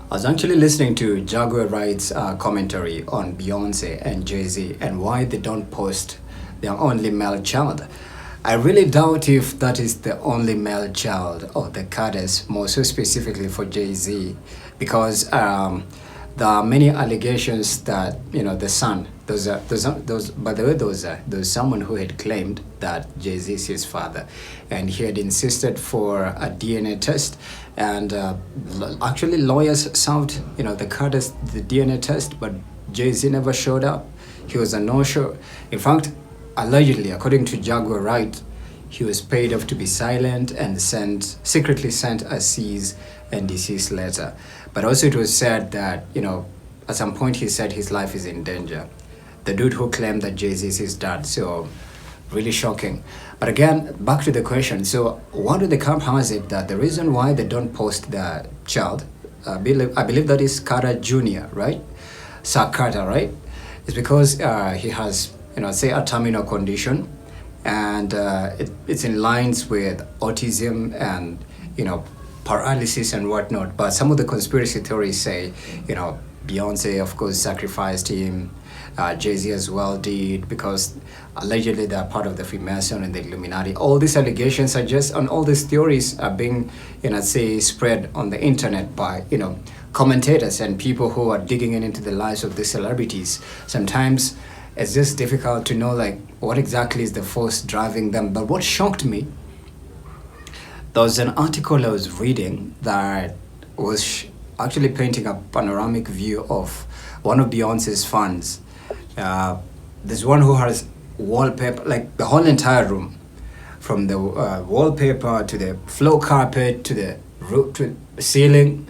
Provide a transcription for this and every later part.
I was actually listening to Jaguar Wright's commentary on Beyonce and Jay-Z and why they don't post their only male child. I really doubt if that is the only male child of the Carters, more so specifically for Jay-Z, because there are many allegations that the son. Those. By the way, there's someone who had claimed that Jay-Z is his father, and he had insisted for a DNA test, and actually lawyers served the Carters the DNA test, but Jay-Z never showed up. He was a no-show. In fact, allegedly, according to Jaguar Wright, he was paid off to be silent and secretly sent a cease and desist letter. But also it was said that, at some point he said his life is in danger. The dude who claimed that Jay-Z is his dad. So really shocking. But again, back to the question. So what do the camp has it that the reason why they don't post the child, I believe that is Carter Jr., right? Sir Carter, right? It's because he has, say a terminal condition, and it's in lines with autism and paralysis and whatnot. But some of the conspiracy theories say Beyonce of course sacrificed him, Jay-Z as well did, because allegedly they're part of the Freemason and the Illuminati. All these allegations are just, and all these theories are being spread on the internet by commentators and people who are digging into the lives of the celebrities. Sometimes it's just difficult to know what exactly is the force driving them. But what shocked me, there was an article I was reading that was actually painting a panoramic view of one of Beyonce's fans. There's one who has wallpaper, the whole entire room, from the wallpaper to the floor carpet to the roof to the ceiling.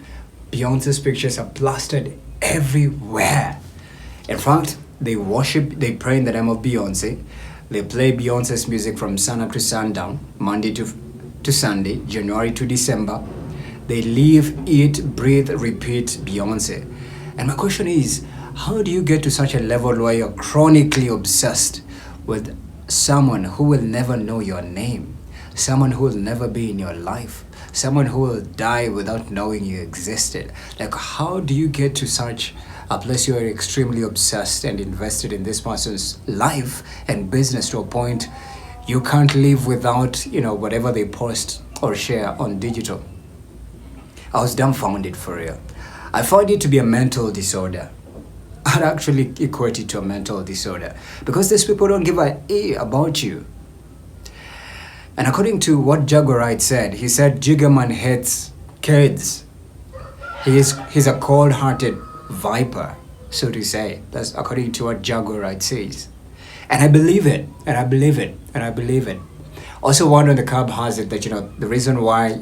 Beyonce's pictures are plastered everywhere. In fact, they pray in the name of Beyonce. They play Beyonce's music from sun up to sundown, Monday to Sunday, January to December. They live, eat, breathe, repeat Beyonce. And my question is, how do you get to such a level where you're chronically obsessed with someone who will never know your name, someone who will never be in your life, someone who will die without knowing you existed? How do you get to such a place you are extremely obsessed and invested in this person's life and business to a point you can't live without whatever they post or share on digital? I was dumbfounded, for real. I found it to be a mental disorder. I'd actually equate it to a mental disorder, because these people don't give a about you. And according to what Jaguar Wright said, he said Jiggerman hates kids. He's a cold-hearted viper, so to say. That's according to what Jaguar Wright says. And I believe it, and I believe it, and I believe it. Also, one on the cab has it that, the reason why,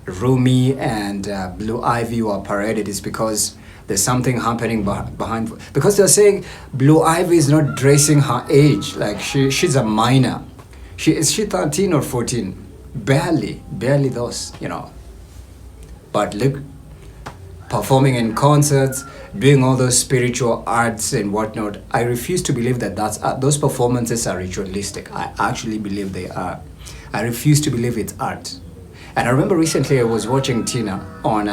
Rumi and Blue Ivy were paraded is because there's something happening behind. Because they're saying Blue Ivy is not dressing her age. She's a minor. Is she 13 or 14? Barely those, But look, performing in concerts, doing all those spiritual arts and whatnot. I refuse to believe that those performances are ritualistic. I actually believe they are. I refuse to believe it's art. And I remember recently I was watching Tina on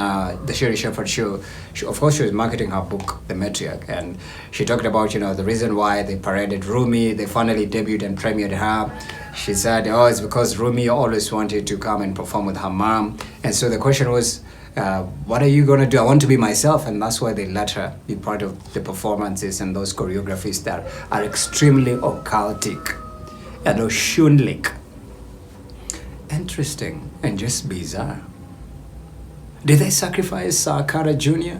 the Sherry Shepherd show. Of course, she was marketing her book, The Matriarch, and she talked about, the reason why they paraded Rumi. They finally debuted and premiered her. She said, it's because Rumi always wanted to come and perform with her mom. And so the question was, what are you going to do? I want to be myself. And that's why they let her be part of the performances and those choreographies that are extremely occultic and oshunlik. Interesting and just bizarre. Did they sacrifice Carter Jr.?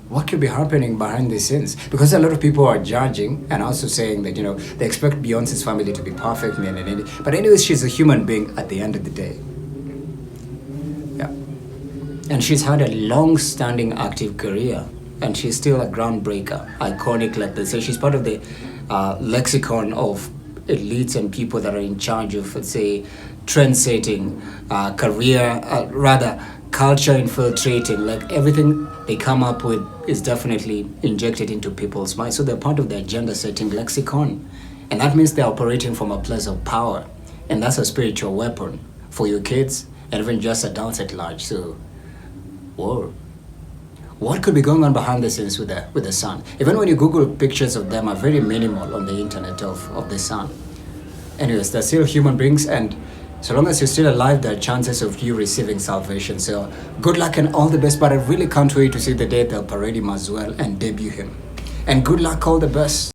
What could be happening behind the scenes? Because a lot of people are judging and also saying that, they expect Beyonce's family to be perfect. But anyways, she's a human being at the end of the day. Yeah. And she's had a long-standing active career, and she's still a groundbreaker, iconic, like they say. She's part of the lexicon of elites and people that are in charge of, let's say, trend-setting, culture infiltrating. Everything they come up with is definitely injected into people's minds. So they're part of the agenda-setting lexicon. And that means they're operating from a place of power. And that's a spiritual weapon for your kids and even just adults at large. So, whoa. What could be going on behind the scenes with the son? Even when you Google pictures of them are very minimal on the internet of the son. Anyways, they're still human beings, and so long as you're still alive, there are chances of you receiving salvation. So good luck and all the best, but I really can't wait to see the day they'll parade him as well and debut him. And good luck, all the best.